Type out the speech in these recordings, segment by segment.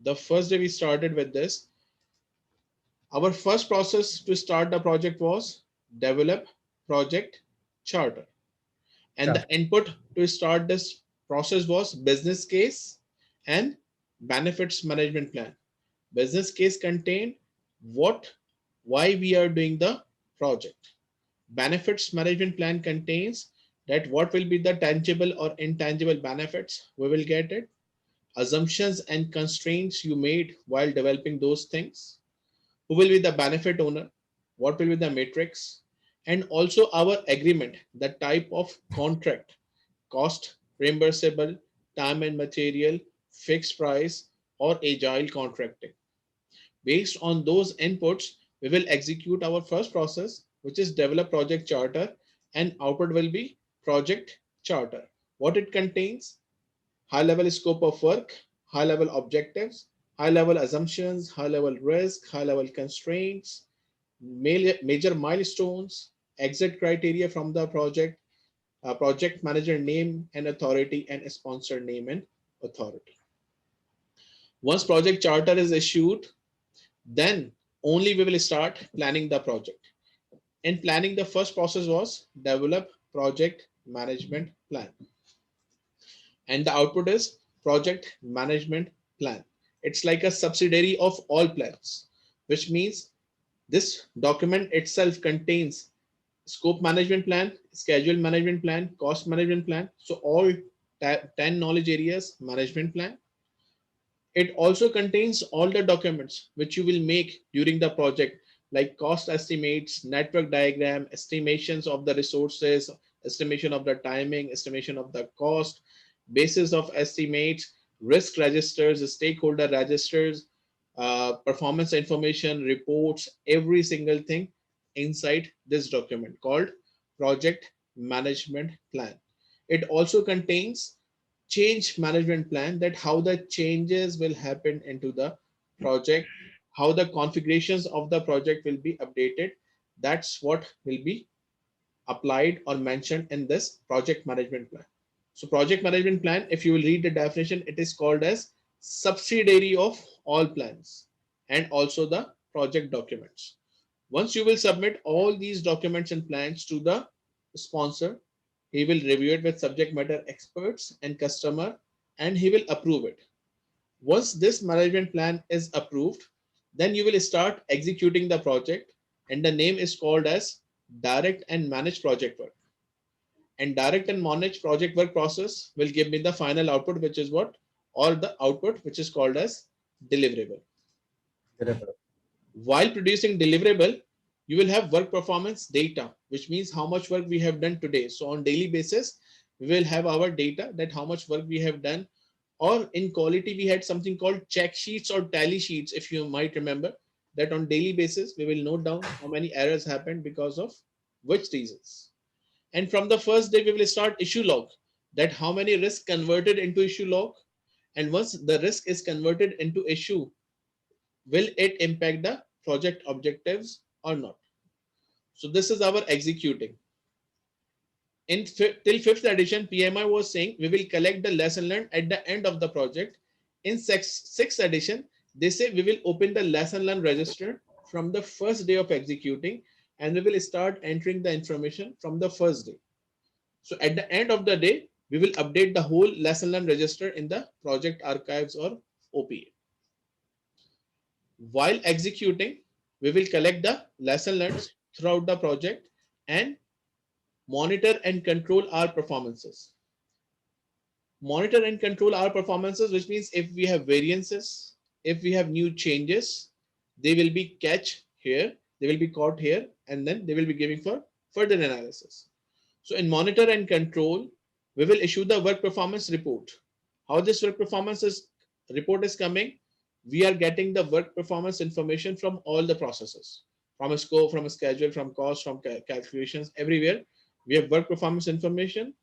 The first day we started with this, our first process to start the project was develop project charter. And the Sure. input to start this process was business case and benefits management plan. Business case contained what, why we are doing the project. Benefits management plan contains that what will be the tangible or intangible benefits we will get it, assumptions and constraints you made while developing those things, who will be the benefit owner, what will be the matrix, and also our agreement, the type of contract, cost, reimbursable, time and material, fixed price, or agile contracting. Based on those inputs, we will execute our first process, which is develop project charter, and output will be project charter. What it contains: high level scope of work, high level objectives, high level assumptions, high level risk, high level constraints, major milestones, exit criteria from the project, project manager name and authority, and a sponsor name and authority. Once project charter is issued, then only we will start planning the project. In planning, the first process was develop project management plan. And the output is project management plan. It's like a subsidiary of all plans, which means this document itself contains scope management plan, schedule management plan, cost management plan. So all 10 knowledge areas management plan. It also contains all the documents which you will make during the project, like cost estimates, network diagram, estimations of the resources, estimation of the timing, estimation of the cost, basis of estimates, risk registers, stakeholder registers, performance information, reports, every single thing inside this document called project management plan. It also contains change management plan, that how the changes will happen into the project, how the configurations of the project will be updated. That's what will be applied or mentioned in this project management plan. So project management plan, if you will read the definition, it is called as subsidiary of all plans and also the project documents. Once you will submit all these documents and plans to the sponsor, he will review it with subject matter experts and customer, and he will approve it. Once this management plan is approved, then you will start executing the project, and the name is called as direct and managed project work. And direct and managed project work process will give me the final output, which is what, or the output which is called as deliverable. Deliverable. While producing deliverable, you will have work performance data, which means how much work we have done today. So on daily basis, we will have our data, that how much work we have done. Or in quality, we had something called check sheets or tally sheets, if you might remember, that on daily basis, we will note down how many errors happened because of which reasons. And from the first day, we will start issue log, that how many risks converted into issue log. And once the risk is converted into issue, will it impact the project objectives or not? So this is our executing. In till fifth edition, PMI was saying we will collect the lesson learned at the end of the project. In sixth edition, they say we will open the lesson learned register from the first day of executing, and we will start entering the information from the first day. So at the end of the day, we will update the whole lesson learned register in the project archives or OPA. While executing, we will collect the lesson learned throughout the project and monitor and control our performances. Monitor and control our performances, which means if we have variances, if we have new changes, they will be catch here, they will be caught here, and then they will be giving for further analysis. So in monitor and control, we will issue the work performance report. How this work performance report is coming, we are getting the work performance information from all the processes, from a scope, from a schedule, from cost, from calculations, everywhere. We have work performance information.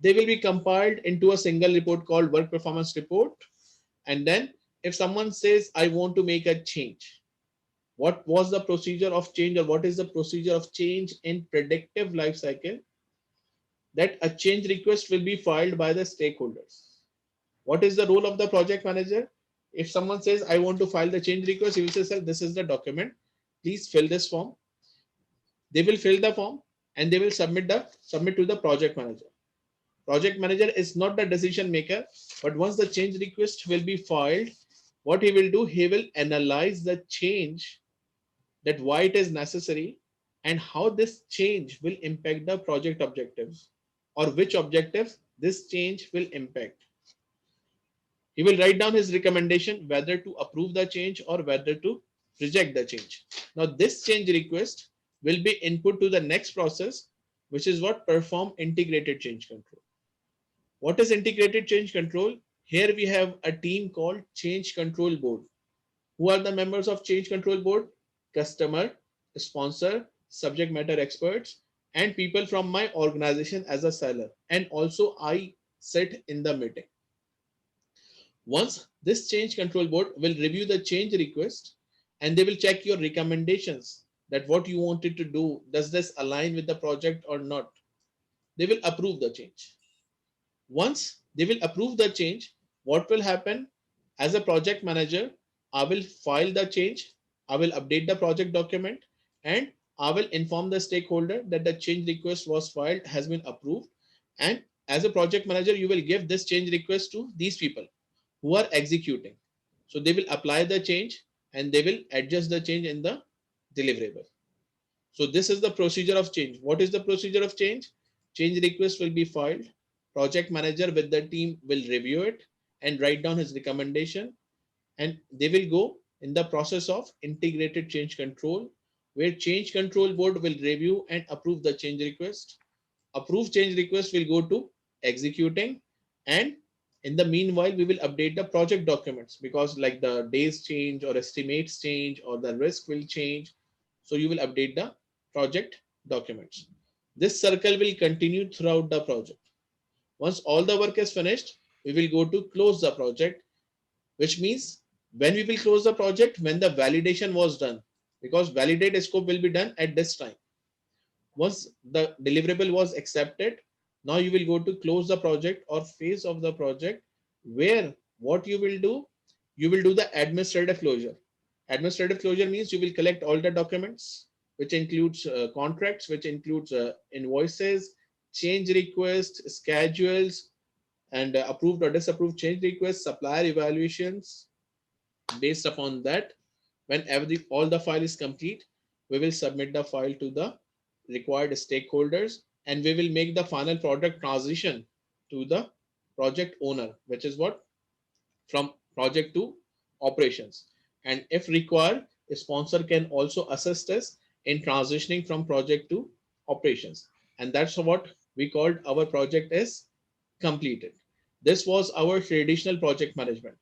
They will be compiled into a single report called work performance report. And then if someone says, I want to make a change, what was the procedure of change, or what is the procedure of change in predictive life cycle, that a change request will be filed by the stakeholders. What is the role of the project manager? If someone says, I want to file the change request, he will say, sir, this is the document. Please fill this form. They will fill the form and they will submit to the project manager. Project manager is not the decision maker, but once the change request will be filed, what he will do, he will analyze the change, that why it is necessary and how this change will impact the project objectives, or which objectives this change will impact. He will write down his recommendation whether to approve the change or whether to reject the change. Now, this change request will be input to the next process, which is what? Perform integrated change control. What is integrated change control? Here we have a team called Change Control Board. Who are the members of Change Control Board? Customer, sponsor, subject matter experts, and people from my organization as a seller. And also I sit in the meeting. Once this change control board will review the change request and they will check your recommendations, that what you wanted to do, does this align with the project or not? They will approve the change. Once they will approve the change, what will happen? As a project manager, I will file the change, I will update the project document, and I will inform the stakeholder that the change request was filed, has been approved. And as a project manager, you will give this change request to these people who are executing. So they will apply the change and they will adjust the change in the deliverable. So this is the procedure of change. What is the procedure of change? Change request will be filed. Project manager with the team will review it and write down his recommendation. And they will go in the process of integrated change control, where change control board will review and approve the change request. Approved change request will go to executing, and in the meanwhile we will update the project documents, because like the days change or estimates change or the risk will change, so you will update the project documents. This circle will continue throughout the project. Once all the work is finished, we will go to close the project, which means when we will close the project, when the validation was done, because validate scope will be done at this time. Once the deliverable was accepted, now you will go to close the project or phase of the project, where what you will do the administrative closure. Administrative closure means you will collect all the documents, which includes contracts, which includes invoices, change requests, schedules, and approved or disapproved change requests, supplier evaluations. Based upon that, when all the file is complete, we will submit the file to the required stakeholders, and we will make the final product transition to the project owner, which is what? From project to operations. And if required, a sponsor can also assist us in transitioning from project to operations. And that's what we called our project is completed. This was our traditional project management.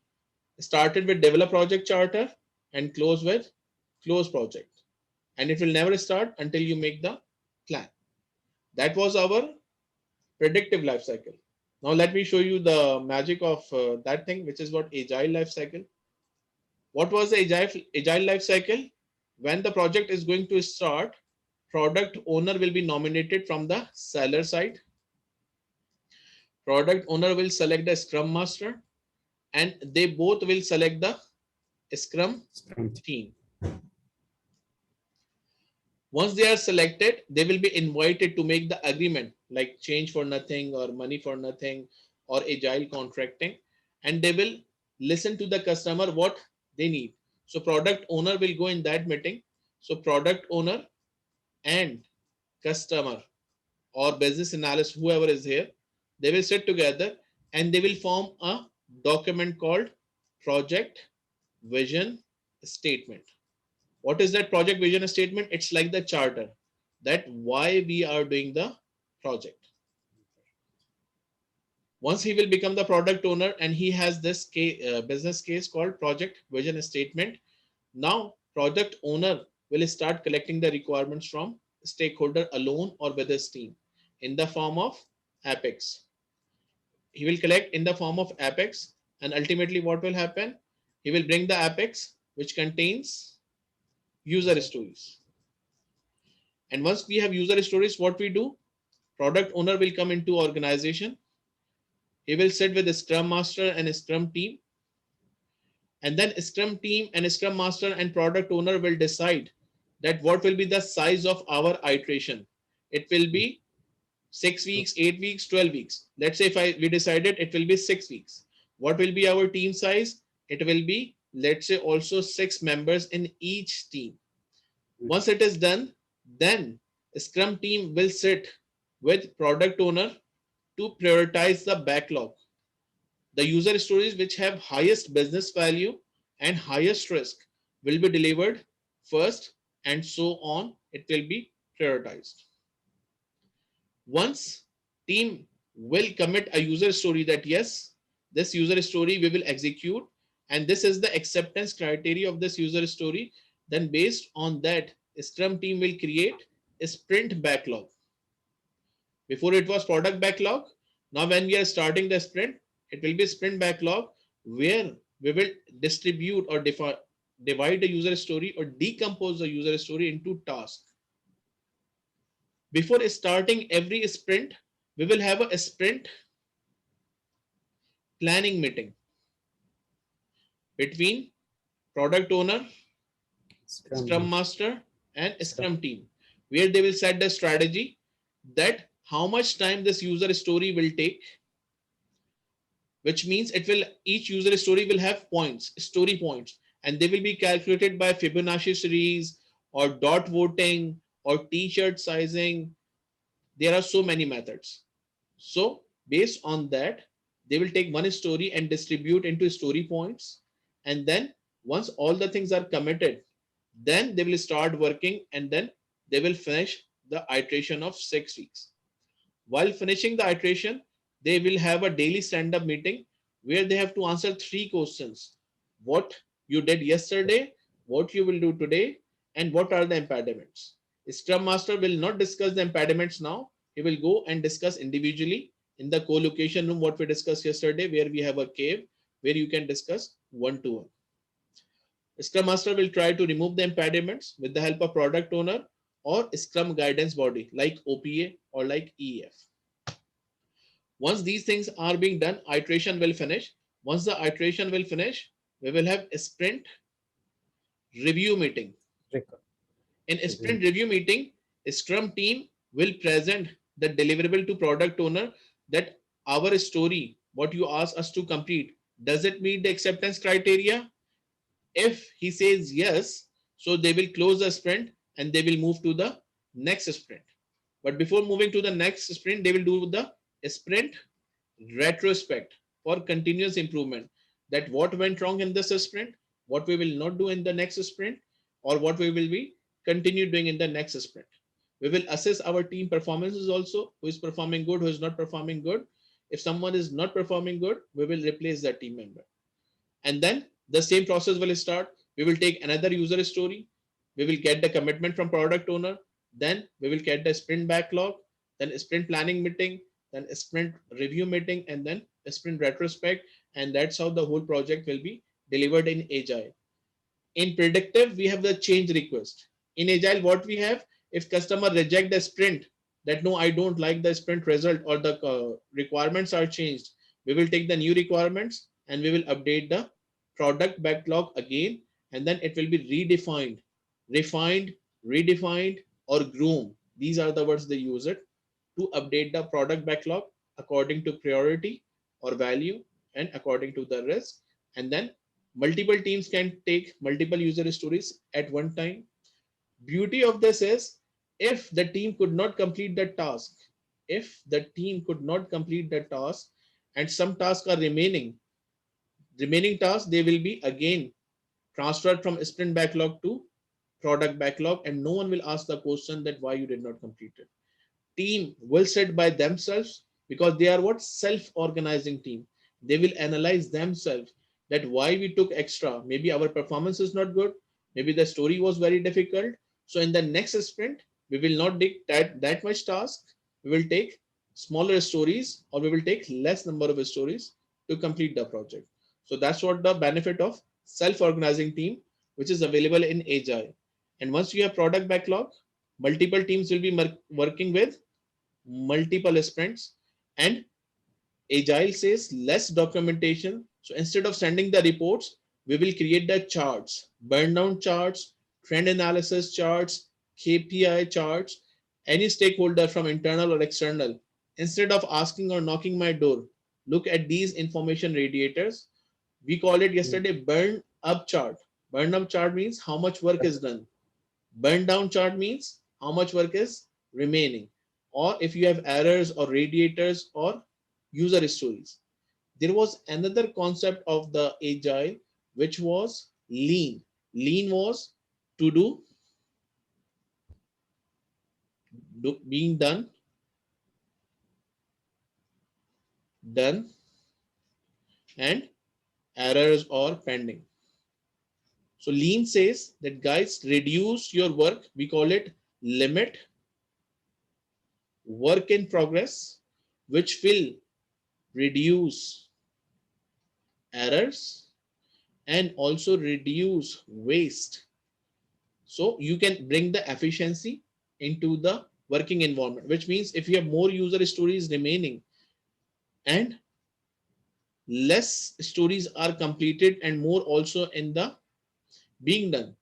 Started with develop project charter and close with close project. And it will never start until you make the plan. That was our predictive life cycle. Now let me show you the magic of that thing, which is what agile life cycle. What was the agile life cycle? When the project is going to start, product owner will be nominated from the seller side. Product owner will select the scrum master, and they both will select the scrum team. Once they are selected, they will be invited to make the agreement, like change for nothing or money for nothing or agile contracting, and they will listen to the customer what they need. So product owner will go in that meeting. So product owner and customer or business analyst, whoever is here, they will sit together and they will form a document called project vision statement. What is that project vision statement? It's like the charter, that why we are doing the project. Once he will become the product owner and he has this business case called project vision statement, now product owner will start collecting the requirements from stakeholder alone or with his team in the form of Apex. He will collect in the form of Apex, and ultimately what will happen? He will bring the Apex, which contains user stories. And once we have user stories, what we do? Product owner will come into organization. He will sit with the Scrum Master and a Scrum team, And then Scrum team and Scrum master and product owner will decide that what will be the size of our iteration. It will be 6 weeks, 8 weeks, 12 weeks. Let's say if we decided it will be 6 weeks. What will be our team size? It will be, let's say, also 6 members in each team. Once it is done, then Scrum team will sit with product owner to prioritize the backlog. The user stories which have highest business value and highest risk will be delivered first, and so on. It will be prioritized. Once team will commit a user story that yes, this user story we will execute, and this is the acceptance criteria of this user story, then based on that, Scrum team will create a sprint backlog. Before it was product backlog. Now when we are starting the sprint, it will be sprint backlog, where we will distribute or divide the user story or decompose the user story into tasks. Before starting every sprint, we will have a sprint planning meeting between product owner, Scrum master, and Scrum team, where they will set the strategy that how much time this user story will take, which means it will, each user story will have points, story points, and they will be calculated by Fibonacci series or dot voting or t-shirt sizing. There are so many methods. So based on that, they will take one story and distribute into story points. And then once all the things are committed, then they will start working, and then they will finish the iteration of 6 weeks. While finishing the iteration, they will have a daily stand-up meeting where they have to answer 3 questions. What you did yesterday, what you will do today, and what are the impediments. Scrum Master will not discuss the impediments now. He will go and discuss individually in the co-location room what we discussed yesterday, where we have a cave where you can discuss one-to-one. Scrum Master will try to remove the impediments with the help of product owner or Scrum guidance body like OPA or like EF. Once these things are being done, iteration will finish. Once the iteration will finish, we will have a sprint review meeting. In a sprint review meeting, a Scrum team will present the deliverable to product owner that our story, what you ask us to complete, does it meet the acceptance criteria? If he says yes, so they will close the sprint and they will move to the next sprint. But before moving to the next sprint, they will do the sprint retrospect for continuous improvement, that what went wrong in this sprint, what we will not do in the next sprint, or what we will be continue doing in the next sprint. We will assess our team performances also, who is performing good, who is not performing good. If someone is not performing good, we will replace that team member. And then the same process will start. We will take another user story. We will get the commitment from product owner. Then we will get the sprint backlog, then a sprint planning meeting, then a sprint review meeting, and then a sprint retrospect. And that's how the whole project will be delivered in Agile. In predictive, we have the change request. In Agile, what we have, if customer reject the sprint, that no, I don't like the sprint result, or the requirements are changed, we will take the new requirements and we will update the product backlog again, and then it will be redefined, refined, redefined, or groom. These are the words they use it to update the product backlog according to priority or value and according to the risk. And then multiple teams can take multiple user stories at one time. Beauty of this is, if the team could not complete the task, if the team could not complete the task and some tasks are remaining tasks, they will be again transferred from sprint backlog to product backlog, and no one will ask the question that why you did not complete it. Team will sit by themselves, because they are what, self-organizing team. They will analyze themselves that why we took extra. Maybe our performance is not good, maybe the story was very difficult. So in the next sprint, we will not take that much task. We will take smaller stories, or we will take less number of stories to complete the project. So that's what the benefit of self-organizing team, which is available in Agile. And once you have product backlog, multiple teams will be working with multiple sprints, and Agile says less documentation. So instead of sending the reports, We will create the charts, burn down charts, trend analysis charts, KPI charts, any stakeholder from internal or external. Instead of asking or knocking my door, look at these information radiators. We call it yesterday burn up chart. Burn up chart means how much work is done. Burn down chart means how much work is remaining. Or if you have errors or radiators or user stories. There was another concept of the agile, which was lean. Lean was to being done, and errors or pending. So lean says that guys, reduce your work. We call it limit work in progress, which will reduce errors and also reduce waste. So you can bring the efficiency into the working environment, which means if you have more user stories remaining and less stories are completed and more also in the being done.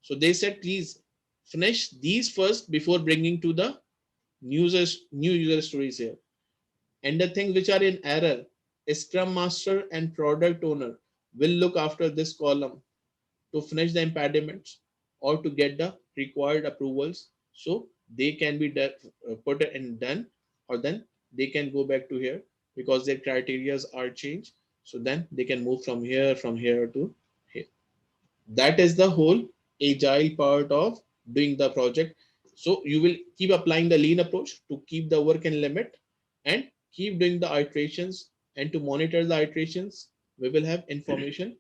So they said, please finish these first before bringing to the new user stories here. And the things which are in error, Scrum Master and Product Owner will look after this column to finish the impediments or to get the required approvals, so they can be put and done, or then they can go back to here because their criterias are changed, so then they can move from here to here. That is the whole agile part of doing the project. So you will keep applying the lean approach to keep the work in limit and keep doing the iterations, and to monitor the iterations we will have information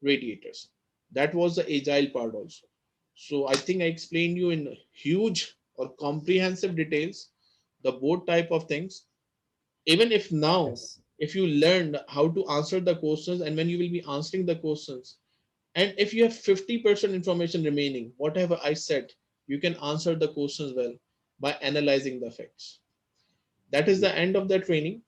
radiators. That was the agile part also. So I think I explained you in huge or comprehensive details the both type of things. Even if now, Yes. if you learned how to answer the questions, and when you will be answering the questions, and if you have 50% information remaining, whatever I said, you can answer the questions well by analyzing the facts. That is Yes. the end of the training.